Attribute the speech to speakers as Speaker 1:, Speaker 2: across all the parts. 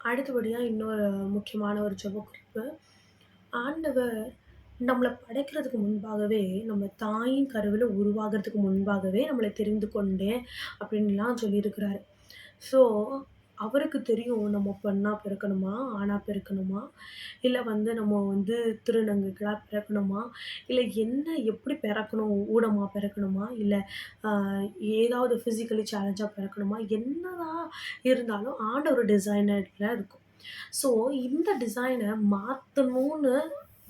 Speaker 1: அடுத்தபடியா இன்னொரு முக்கியமான ஒரு ஜெப குறிப்பு. ஆண்டவர் நம்மள படைக்கிறதுக்கு முன்பாகவே, நம்ம தாயின் கருவில உருவாகுறதுக்கு முன்பாகவே நம்மள தெரிந்து கொண்டேன் அப்படின்லாம் சொல்லியிருக்கிறாரு. ஸோ, அவருக்கு தெரியும் நம்ம பெண்ணா பிறக்கணுமா? ஆணா பிறக்கணுமா? இல்ல நம்ம திருநங்கைகளா பிறக்கணுமா? இல்ல எப்படி பிறக்கணும்? ஊனமா பிறக்கணுமா? இல்ல அ ஏதாவது ஃபிசிக்கலி சேலஞ்சா பிறக்கணுமா? என்னதான் இருந்தாலும் ஆண்டவர் டிசைனர்ல இருக்கும். ஸோ, இந்த டிசைன மாத்தணும்னு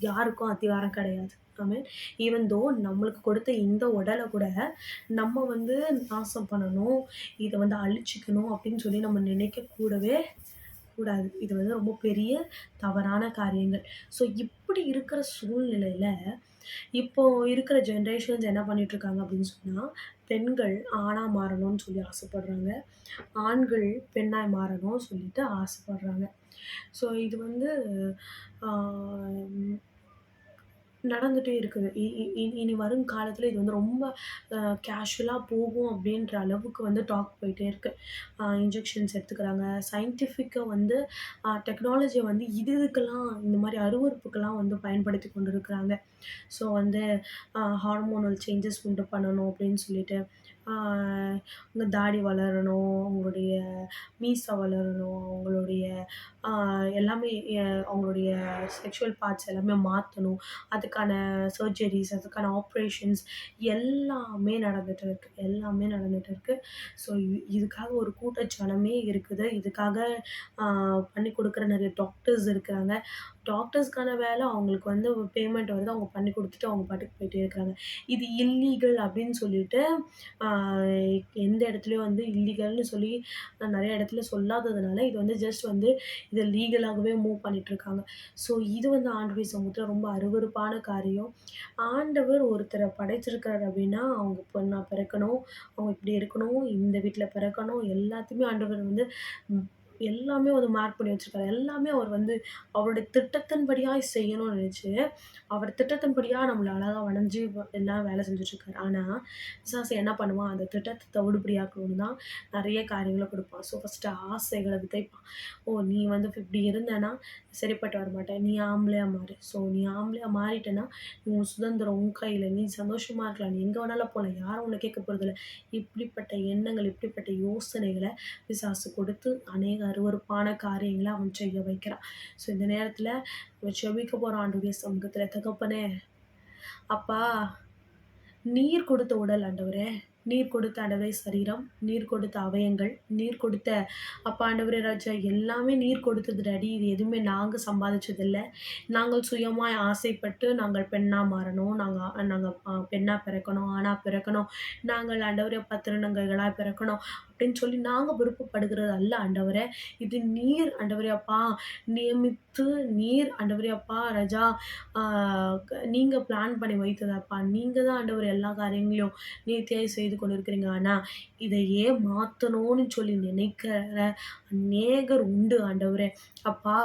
Speaker 1: யாருக்கும் அதிகாரம் கிடையாது. ஐ மீன் ஈவன் தோ நம்மளுக்கு கொடுத்த இந்த உடல கூட நம்ம நாசம் பண்ணணும், இத அழிச்சுக்கணும் அப்படின்னு சொல்லி நம்ம நினைக்க கூடவே கூடாது. இது ரொம்ப பெரிய தவறான காரியங்கள். ஸோ, இப்படி இருக்கிற சூழ்நிலையில, இப்போ இருக்கிற ஜெனரேஷன்ஸ் என்ன பண்ணிட்டுருக்காங்க அப்படின்னு சொன்னா, பெண்கள் ஆணா மாறணும்னு சொல்லி ஆசைப்படுறாங்க. ஆண்கள் பெண்ணாய் மாறணும் சொல்லிட்டு ஆசைப்படுறாங்க. ஸோ இது ஆ நடந்துட்டே இருக்குது. இ இ இ இனி வரும் காலத்தில இது ரொம்ப அ கேஷுவலா போகும் அப்டின்ற அளவுக்கு டாக் போயிட்டே இருக்கு. இன்ஜெக்ஷன்ஸ் எடுத்துக்கிறாங்க. சயின்டிஃபிக்கா டெக்னாலஜிய இதுக்கெல்லாம் இந்த மாரி அருவருப்புக்கெல்லாம் பயன்படுத்தி கொண்டு இருக்கிறாங்க. ஸோ ஹார்மோனல் சேஞ்சஸ் உண்டு பண்ணணும் அப்டின்னு சொல்லிட்டு, ஆ உங்க தாடி வளரணும், உங்களுடைய மீசை வளரணும், அவங்களுடைய ஆ எல்லாமே அவங்களுடைய செக்ஷுவல் பார்ட்ஸ் எல்லாமே மாத்தணும். அதுக்கான சர்ஜரிஸ், அதுக்கான ஆப்ரேஷன்ஸ் எல்லாமே நடந்துட்டு இருக்கு. எல்லாமே நடந்துட்டு இருக்கு. ஸோ இதுக்காக ஒரு கூட்ட ஜனமே இருக்குது. இதுக்காக ஆ பண்ணி குடுக்குற நெறைய டாக்டர்ஸ் இருக்கிறாங்க. டாக்டர்ஸ்க்கான வேலை அவங்களுக்கு பேமெண்ட் வருது. அவங்க பண்ணி குடுத்துட்டு அவங்க பாட்டுக்கு போயிட்டே இருக்கிறாங்க. இது இல்லீகல் அப்படின்னு சொல்லிட்டு ஆ எந்த இடத்துலயும் இல்லீகல்னு சொல்லி நெறைய இடத்துல சொல்லாததுனால, இது ஜஸ்ட் இத லீகலாகவே மூவ் பண்ணிட்டுருக்காங்க. ஸோ இது ஆண்டவருடைய சமூகத்துல ரொம்ப அருவருப்பான காரியம். ஆண்டவர் ஒருத்தர படைச்சிருக்காரு அப்படின்னா, அவங்க பொண்ணா பிறக்கணும், அவங்க இப்படி இருக்கணும், இந்த வீட்ல பிறக்கணும், எல்லாத்தையுமே ஆண்டவர் ம் எல்லாமே மார்க் பண்ணி வச்சிருக்காரு. எல்லாமே அவர் அவருடைய திட்டத்தின்படியாய் செய்யணும்னு நெனச்சு, அவர் திட்டத்தின்படியா நம்மள அழகா வனஞ்சு எல்லாம் வேலை செஞ்சுட்டுருக்காரு. ஆனா, பிசாசு என்ன பண்ணுவான், அந்த திட்டத்த தவிடுபடியாக்கணும்னு தான் நெறைய காரியங்கள குடுப்பான். So first ஆசைகள விதைப்பான். ஓ! நீ இப்படி இருந்தன்னா சரிப்பட்டு வரமாட்ட. நீ ஆம்பளையா மாறு. ஸோ நீ ஆம்பளையா மாறிட்டன்னா, உன் சுதந்திரம் உன் கையில. நீ சந்தோஷமா இருக்கலாம். நீ எங்க வேணாலும் போலாம். யாரும் உன்ன கேட்க போறதில்ல. இப்படிப்பட்ட எண்ணங்கள், இப்படிப்பட்ட யோசனைகள பிசாசு கொடுத்து அநேக அருவருப்பான காரியங்கள அவன் செய்ய வைக்கிறான். ஸோ இந்த நேரத்தில நம்ம ஜெபிக்க போறோம் ஆண்டவருடைய சமூகத்தில. தகப்பனே, அப்பா நீர் கொடுத்த உடல் ஆண்டவரே, நீர் கொடுத்த ஆண்டவரே சரீரம், நீர் கொடுத்த அவயங்கள், நீர் கொடுத்த அப்பா ஆண்டவரே ராஜா எல்லாமே நீர் கொடுத்தது டாடி. இது எதுவுமே நாங்க சம்பாதிச்சதில்ல. நாங்கள் சுயமாய் ஆசைப்பட்டு நாங்கள் பெண்ணா மாறணும். நாங்க நாங்க பெண்ணா பிறக்கணும், ஆணா பிறக்கணும். நாங்கள் ஆண்டவரே அப்பா திருநங்கைகளா பிறக்கணும் அப்படின்னு சொல்லி நாங்க விருப்பப்படுகிறது அல்ல ஆண்டவரே. இது நீர் ஆண்டவரே அப்பா நியமித்து நீர் ஆண்டவரே அப்பா ராஜா ஆ நீங்க பிளான் பண்ணி வைத்தது அப்பா. நீங்க தான் ஆண்டவரே எல்லா காரியங்களையும் நேர்த்தியாய் செய்து கொண்டிருக்கிறீங்க. ஆனா, இதையே மாத்தணும்னு சொல்லி நினைக்கிற அநேகர் உண்டு ஆண்டவரே. அப்பா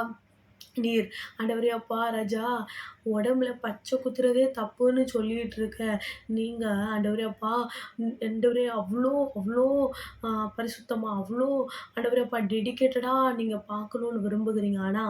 Speaker 1: நீர் ஆண்டவரே அப்பா ராஜா, உடம்புல பச்சை குத்துறதே தப்புன்னு சொல்லிட்டு இருக்க, நீங்க ஆண்டவரே அப்பா ஆண்டவரே அவ்ளோ அவ்ளோ அ பரிசுத்தமா, அவ்ளோ ஆண்டவரே அப்பா டெடிகேட்டடா நீங்க பார்க்கணும்னு விரும்புகிறீங்க. ஆனா,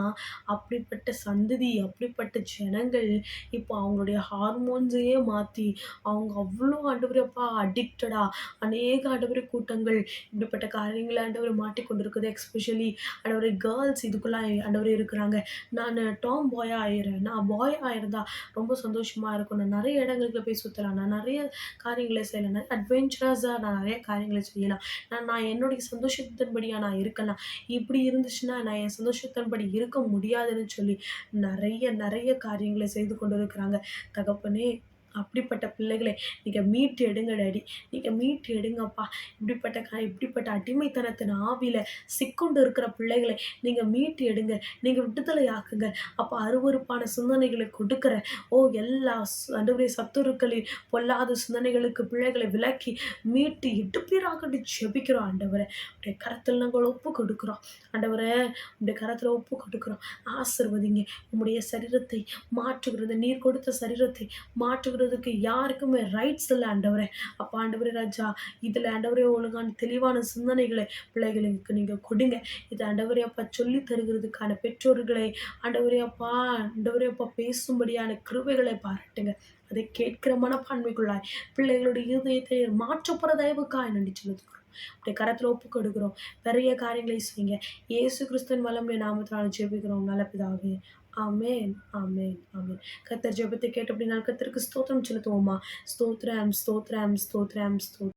Speaker 1: அப்படிப்பட்ட சந்ததி, அப்படிப்பட்ட ஜனங்கள் இப்போ அவங்களுடைய ஹார்மோன்ஸையே மாத்தி, அவங்க அவ்ளோ ஆண்டவரே அப்பா அடிக்டடா அநேக ஆண்டவரே கூட்டங்கள் இப்படிப்பட்ட காரியங்கள ஆண்டவரே மாட்டிக்கொண்டிருக்குது. எஸ்பெஷலி ஆண்டவரே கேர்ல்ஸ் இதுக்குள்ள ஆண்டவரே இருக்கிறாங்க. நானு டாம் பாயா ஆயிர்றேன். நான் பாய் ஆயிருந்தா ரொம்ப சந்தோஷமா இருக்கும். நான் நெறைய இடங்களுக்கு போய் சுத்தலாம். நான் நெறைய காரியங்கள செய்யலாம். நெறைய அட்வென்ச்சரஸா நான் நெறைய காரியங்கள செய்யலாம். நான் நான் என்னுடைய சந்தோஷத்தின்படியா நான் இருக்கலாம். இப்படி இருந்துச்சுன்னா, நான் என் சந்தோஷத்தின்படி இருக்க முடியாதுன்னு சொல்லி நெறைய நெறைய காரியங்கள செய்து கொண்டிருக்கிறாங்க. தகப்பனே! அப்படிப்பட்ட பிள்ளைகளை நீங்க மீட்டு எடுங்க டாடி. நீங்க மீட்டு எடுங்கப்பா. இப்படிப்பட்ட அடிமைத்தனத்தின் ஆவியில சிக்குண்டு இருக்கிற பிள்ளைகளை நீங்க மீட்டு எடுங்க. நீங்க விடுதலை ஆக்குங்க. அப்ப அருவருப்பான சிந்தனைகளை கொடுக்கிற எல்லா ஆண்டவரே சத்துருக்களின் பொல்லாத சிந்தனைகளுக்கு பிள்ளைகளை விலக்கி மீட்டு எடுப்பீராகன்னு ஜெபிக்கிறோம் ஆண்டவரே. உடைய கரத்தில் நாங்கள் ஒப்பு கொடுக்கிறோம். ஆண்டவரே, உடைய கரத்துல ஒப்பு கொடுக்கிறோம். ஆசீர்வதிங்க. உம்முடைய சரீரத்தை மாற்றுகிறது. நீர் கொடுத்த சரீரத்தை மாற்றுகிறது சொல்றதுக்கு யாருக்குமே ரைட்ஸ் இல்ல ஆண்டவரே. அப்ப ஆண்டவரே ராஜா, இதுல ஆண்டவரே ஒழுங்கான தெளிவான சிந்தனைகளை பிள்ளைகளுக்கு நீங்க கொடுங்க. இது ஆண்டவரே அப்பா சொல்லி தருகிறதுக்கான பெற்றோர்களை ஆண்டவரே அப்பா பேசும்படியான கிருபைகளை பாராட்டுங்க. அதை கேட்கிற மனப்பான்மைக்குள்ளாய் பிள்ளைகளுடைய இருதயத்தை மாற்றப்படுற தயவுக்காய் நன்றி செலுத்துகிறோம். உடைய கரத்துல ஒப்புக் கொடுக்கிறோம். பெரிய காரியங்களை செய்யுங்க. இயேசு கிறிஸ்துவின் வல்லமையுள்ள நாமத்தினால ஜெபிக்கிறோம் நல்ல பிதாவே. ஆமென், ஆமென், ஆமென். கர்த்தர் ஜெபத்தை கேட்டபடினால் கர்த்தருக்கு ஸ்தோத்திரம் செலுத்துவோமா? ஸ்தோத்திரம், ஸ்தோத்திரம், ஸ்தோத்திரம், ஸ்தோத்திரம்.